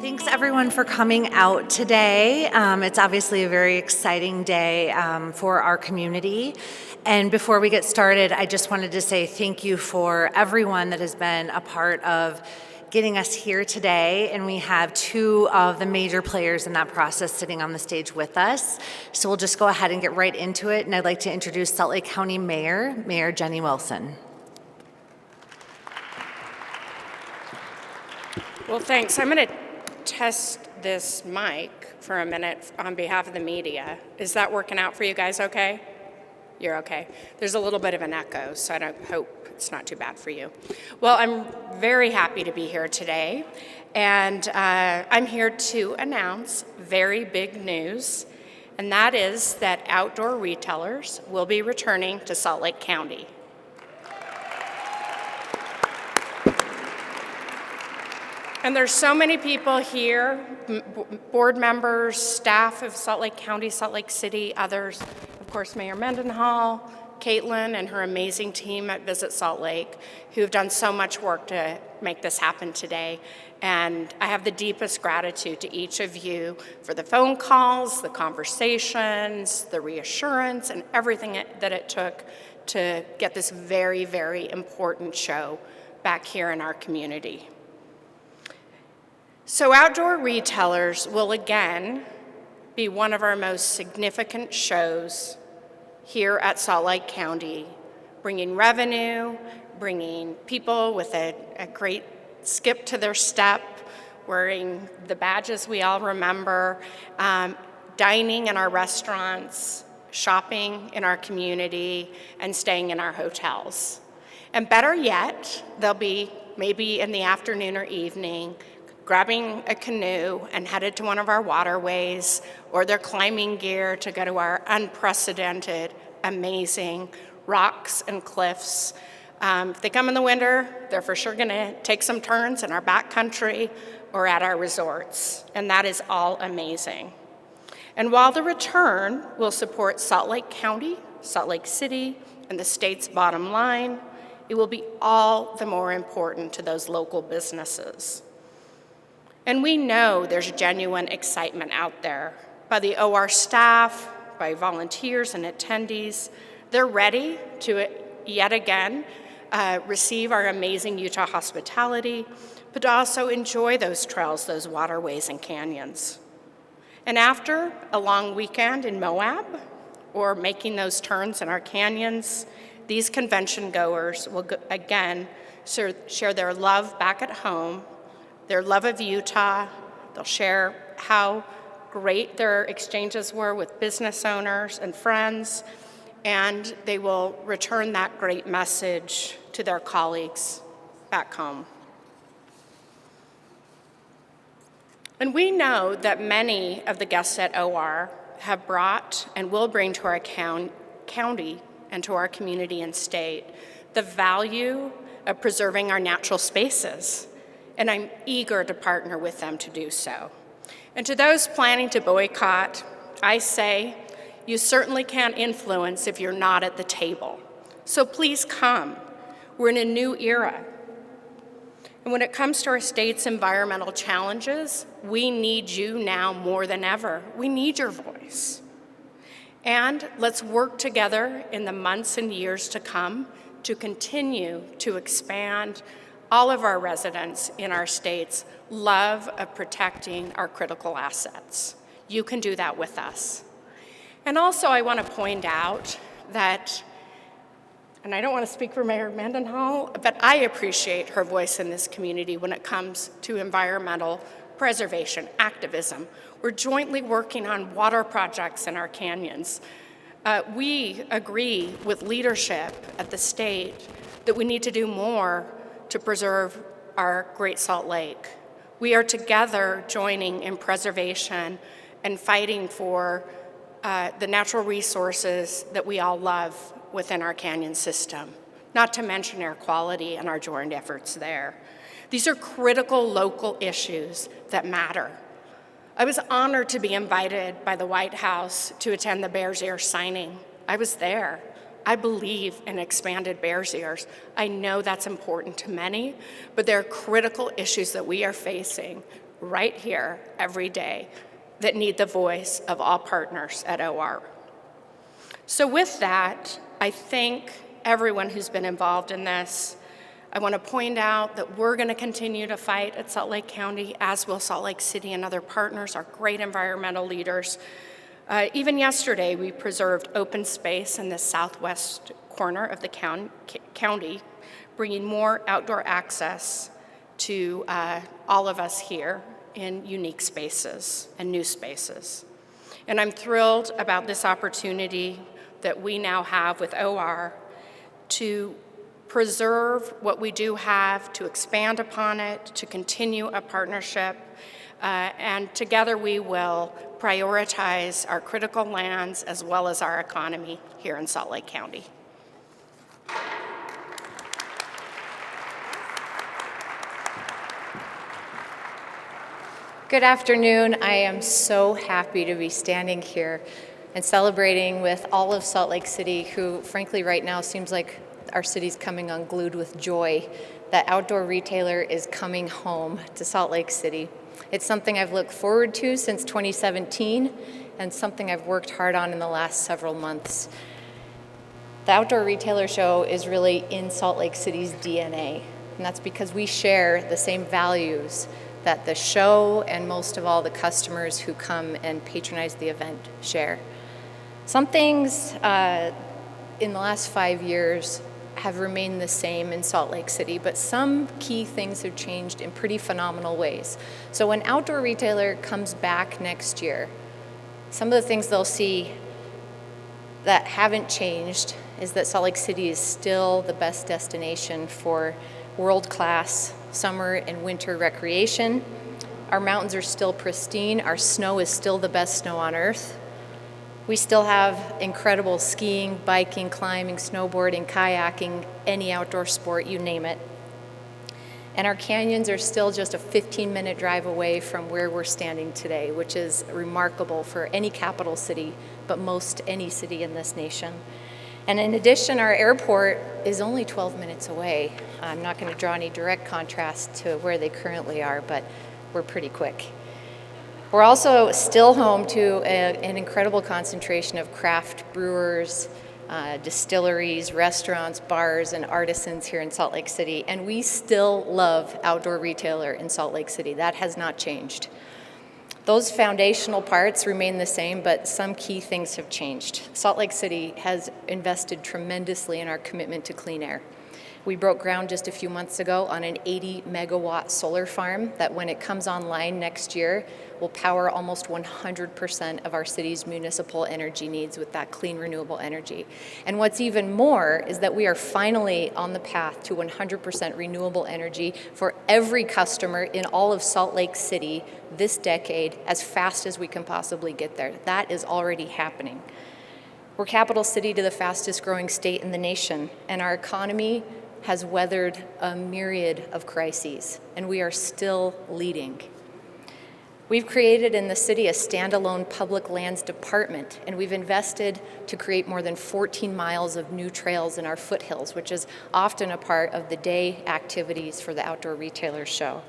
Thanks everyone for coming out today. It's obviously a very exciting day for our community. And before we get started, I just wanted to say thank you for everyone that has been a part of getting us here today. And we have two of the major players in that process sitting on the stage with us. So we'll just go ahead and get right into it. And I'd like to introduce Salt Lake County Mayor Jenny Wilson. Well, thanks. I'm going to test this mic for a minute on behalf of the media. Is that working out for you guys okay? You're okay. There's a little bit of an echo, so I hope it's not too bad for you. Well, I'm very happy to be here today, and I'm here to announce very big news, and that is that outdoor retailers will be returning to Salt Lake County. And there's so many people here, board members, staff of Salt Lake County, Salt Lake City, others, of course, Mayor Mendenhall, Caitlin and her amazing team at Visit Salt Lake, who have done so much work to make this happen today. And I have the deepest gratitude to each of you for the phone calls, the conversations, the reassurance, and everything that it took to get this very, very important show back here in our community. So outdoor retailers will again be one of our most significant shows here at Salt Lake County, bringing revenue, bringing people with a great skip to their step, wearing the badges we all remember, dining in our restaurants, shopping in our community, and staying in our hotels. And better yet, they'll be maybe in the afternoon or evening grabbing a canoe and headed to one of our waterways, or their climbing gear to go to our unprecedented, amazing rocks and cliffs. If they come in the winter, they're for sure gonna take some turns in our backcountry or at our resorts, and that is all amazing. And while the return will support Salt Lake County, Salt Lake City, and the state's bottom line, it will be all the more important to those local businesses. And we know there's genuine excitement out there by the OR staff, by volunteers and attendees. They're ready to yet again receive our amazing Utah hospitality, but to also enjoy those trails, those waterways and canyons. And after a long weekend in Moab, or making those turns in our canyons, these convention goers will again share their love back at home, their love of Utah. They'll share how great their exchanges were with business owners and friends, and they will return that great message to their colleagues back home. And we know that many of the guests at OR have brought and will bring to our county and to our community and state the value of preserving our natural spaces. And I'm eager to partner with them to do so. And to those planning to boycott, I say, you certainly can't influence if you're not at the table. So please come. We're in a new era. And when it comes to our state's environmental challenges, we need you now more than ever. We need your voice. And let's work together in the months and years to come to continue to expand all of our residents in our state's love of protecting our critical assets. You can do that with us. And also I want to point out that, and I don't want to speak for Mayor Mendenhall, but I appreciate her voice in this community when it comes to environmental preservation, activism. We're jointly working on water projects in our canyons. We agree with leadership at the state that we need to do more to preserve our Great Salt Lake. We are together joining in preservation and fighting for the natural resources that we all love within our canyon system, not to mention air quality and our joint efforts there. These are critical local issues that matter. I was honored to be invited by the White House to attend the Bears Ear signing. I was there. I believe in expanded Bears Ears. I know that's important to many, but there are critical issues that we are facing right here every day that need the voice of all partners at OR. So with that, I thank everyone who's been involved in this. I want to point out that we're going to continue to fight at Salt Lake County, as will Salt Lake City and other partners, our great environmental leaders. Even yesterday, we preserved open space in the southwest corner of the county, bringing more outdoor access to all of us here in unique spaces and new spaces. And I'm thrilled about this opportunity that we now have with OR to preserve what we do have, to expand upon it, to continue a partnership, and together we will prioritize our critical lands as well as our economy here in Salt Lake County. Good afternoon. I am so happy to be standing here and celebrating with all of Salt Lake City, who frankly right now seems like our city's coming unglued with joy. That outdoor retailer is coming home to Salt Lake City. It's something I've looked forward to since 2017 and something I've worked hard on in the last several months. The Outdoor Retailer Show is really in Salt Lake City's DNA, and that's because we share the same values that the show and most of all the customers who come and patronize the event share. Some things in the last 5 years have remained the same in Salt Lake City, but some key things have changed in pretty phenomenal ways. So when Outdoor Retailer comes back next year, some of the things they'll see that haven't changed is that Salt Lake City is still the best destination for world-class summer and winter recreation. Our mountains are still pristine. Our snow is still the best snow on earth. We still have incredible skiing, biking, climbing, snowboarding, kayaking, any outdoor sport, you name it. And our canyons are still just a 15-minute drive away from where we're standing today, which is remarkable for any capital city, but most any city in this nation. And in addition, our airport is only 12 minutes away. I'm not going to draw any direct contrast to where they currently are, but we're pretty quick. We're also still home to an incredible concentration of craft brewers, distilleries, restaurants, bars, and artisans here in Salt Lake City. And we still love Outdoor Retailer in Salt Lake City. That has not changed. Those foundational parts remain the same, but some key things have changed. Salt Lake City has invested tremendously in our commitment to clean air. We broke ground just a few months ago on an 80-megawatt solar farm that, when it comes online next year, will power almost 100% of our city's municipal energy needs with that clean, renewable energy. And what's even more is that we are finally on the path to 100% renewable energy for every customer in all of Salt Lake City this decade, as fast as we can possibly get there. That is already happening. We're capital city to the fastest growing state in the nation, and our economy has weathered a myriad of crises, and we are still leading. We've created in the city a standalone public lands department, and we've invested to create more than 14 miles of new trails in our foothills, which is often a part of the day activities for the Outdoor Retailer Show.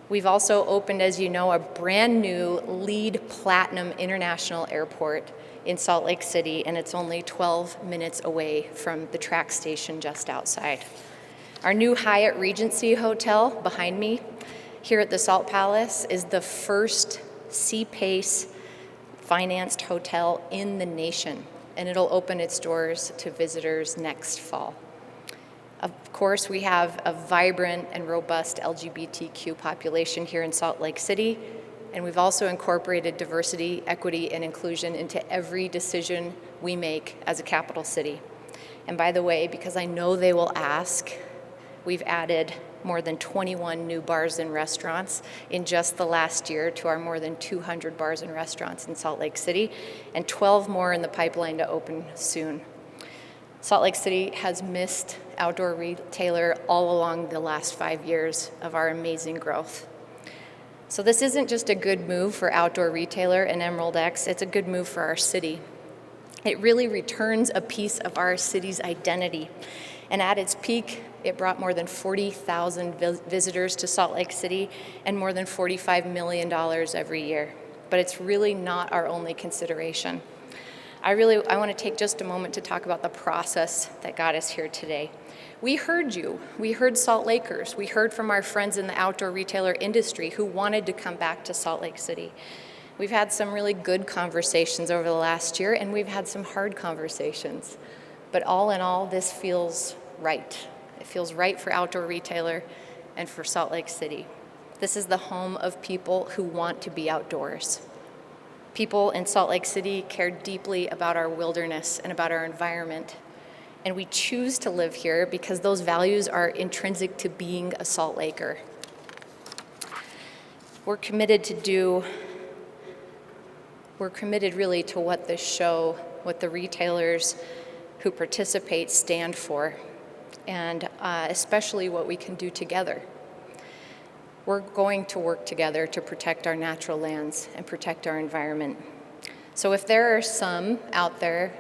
We've also opened, as you know, a brand new LEED Platinum International Airport in Salt Lake City, and it's only 12 minutes away from the track station just outside. Our new Hyatt Regency Hotel behind me here at the Salt Palace is the first C-PACE financed hotel in the nation, and it'll open its doors to visitors next fall. Of course, we have a vibrant and robust LGBTQ population here in Salt Lake City, and we've also incorporated diversity, equity, and inclusion into every decision we make as a capital city. And by the way, because I know they will ask, we've added more than 21 new bars and restaurants in just the last year to our more than 200 bars and restaurants in Salt Lake City, and 12 more in the pipeline to open soon. Salt Lake City has missed Outdoor Retailer all along the last 5 years of our amazing growth. So this isn't just a good move for Outdoor Retailer and Emerald X, it's a good move for our city. It really returns a piece of our city's identity. And at its peak, It brought more than 40,000 visitors to Salt Lake City and more than $45 million every year. But it's really not our only consideration. I want to take just a moment to talk about the process that got us here today. We heard you. We heard Salt Lakers. We heard from our friends in the outdoor retailer industry who wanted to come back to Salt Lake City. We've had some really good conversations over the last year, and we've had some hard conversations. But all in all, this feels right. It feels right for outdoor retailer and for Salt Lake City. This is the home of people who want to be outdoors. People in Salt Lake City care deeply about our wilderness and about our environment. And we choose to live here because those values are intrinsic to being a Salt Laker. We're committed really to what this show, what the retailers who participate stand for, and especially what we can do together. We're going to work together to protect our natural lands and protect our environment. So if there are some out there,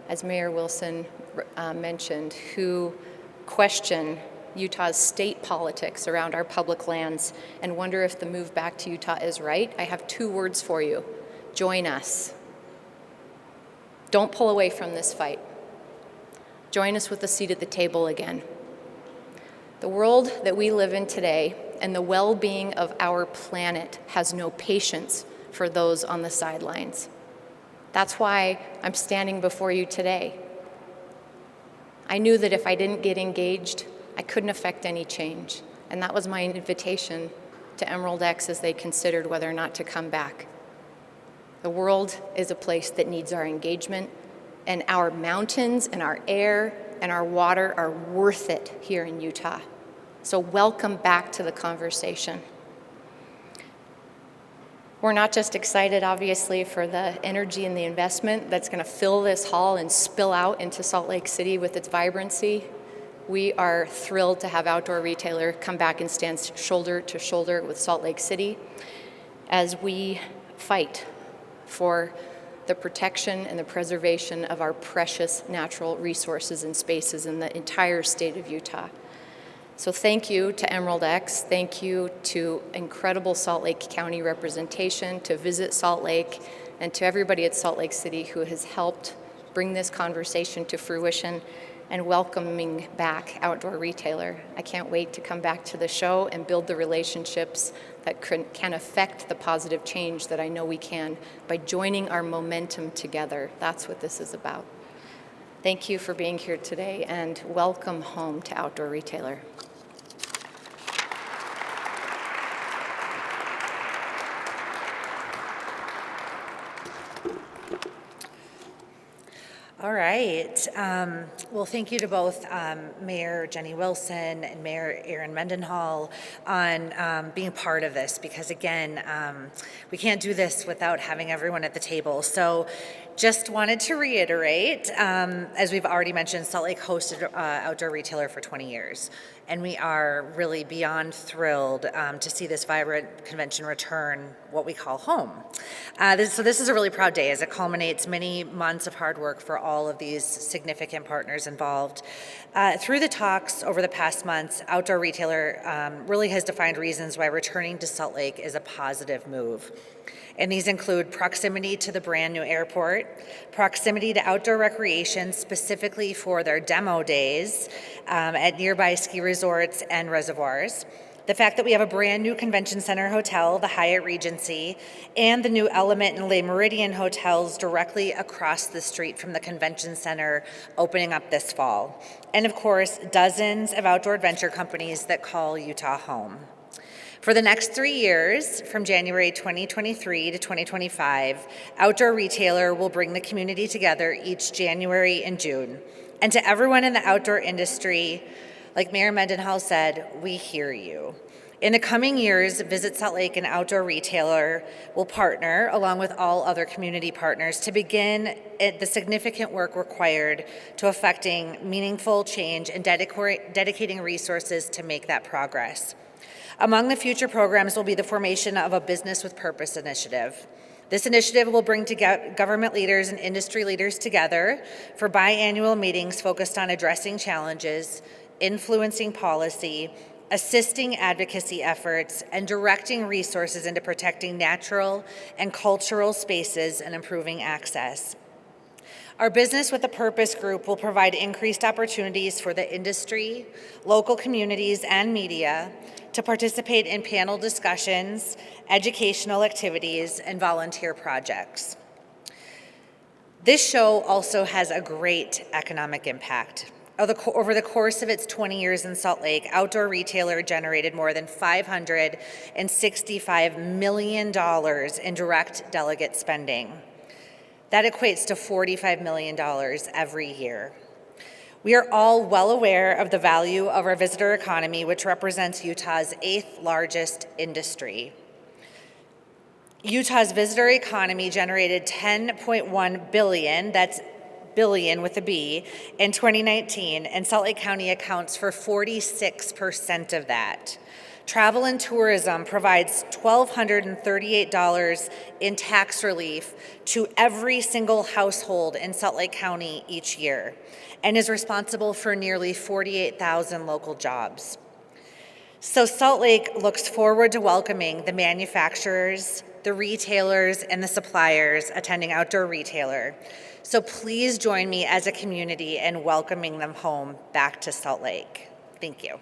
as Mayor Wilson mentioned, who question Utah's state politics around our public lands and wonder if the move back to Utah is right, I have 2 words for you. Join us. Don't pull away from this fight. Join us with a seat at the table again. The world that we live in today and the well-being of our planet has no patience for those on the sidelines. That's why I'm standing before you today. I knew that if I didn't get engaged, I couldn't affect any change. And that was my invitation to Emerald X as they considered whether or not to come back. The world is a place that needs our engagement, and our mountains and our air and our water are worth it here in Utah. So welcome back to the conversation. We're not just excited, obviously, for the energy and the investment that's going to fill this hall and spill out into Salt Lake City with its vibrancy. We are thrilled to have Outdoor Retailer come back and stand shoulder to shoulder with Salt Lake City as we fight for the protection and the preservation of our precious natural resources and spaces in the entire state of Utah. So thank you to Emerald X, thank you to incredible Salt Lake County representation, to Visit Salt Lake, and to everybody at Salt Lake City who has helped bring this conversation to fruition and welcoming back Outdoor Retailer. I can't wait to come back to the show and build the relationships that can affect the positive change that I know we can by joining our momentum together. That's what this is about. Thank you for being here today, and welcome home to Outdoor Retailer. All right. Well, thank you to both Mayor Jenny Wilson and Mayor Aaron Mendenhall on being part of this, because again, we can't do this without having everyone at the table. So just wanted to reiterate, as we've already mentioned, Salt Lake hosted Outdoor Retailer for 20 years. And we are really beyond thrilled to see this vibrant convention return what we call home. So this is a really proud day as it culminates many months of hard work for all of these significant partners involved. Through the talks over the past months, Outdoor Retailer really has defined reasons why returning to Salt Lake is a positive move. And these include proximity to the brand new airport, proximity to outdoor recreation, specifically for their demo days at nearby ski resorts and reservoirs, the fact that we have a brand new convention center hotel, the Hyatt Regency, and the new Element and Le Meridian hotels directly across the street from the convention center opening up this fall. And of course, dozens of outdoor adventure companies that call Utah home. For the next 3 years, from January 2023 to 2025, Outdoor Retailer will bring the community together each January and June. And to everyone in the outdoor industry, like Mayor Mendenhall said, we hear you. In the coming years, Visit Salt Lake and Outdoor Retailer will partner, along with all other community partners, to begin the significant work required to effecting meaningful change and dedicating resources to make that progress. Among the future programs will be the formation of a Business with Purpose initiative. This initiative will bring government leaders and industry leaders together for biannual meetings focused on addressing challenges, influencing policy, assisting advocacy efforts, and directing resources into protecting natural and cultural spaces and improving access. Our Business with a Purpose group will provide increased opportunities for the industry, local communities, and media to participate in panel discussions, educational activities, and volunteer projects. This show also has a great economic impact. Over the course of its 20 years in Salt Lake, Outdoor Retailer generated more than $565 million in direct delegate spending. That equates to $45 million every year. We are all well aware of the value of our visitor economy, which represents Utah's 8th largest industry. Utah's visitor economy generated $10.1 billion, that's billion with a B, in 2019, and Salt Lake County accounts for 46% of that. Travel and tourism provides $1,238 in tax relief to every single household in Salt Lake County each year and is responsible for nearly 48,000 local jobs. So Salt Lake looks forward to welcoming the manufacturers, the retailers, and the suppliers attending Outdoor Retailer. So please join me as a community in welcoming them home back to Salt Lake. Thank you.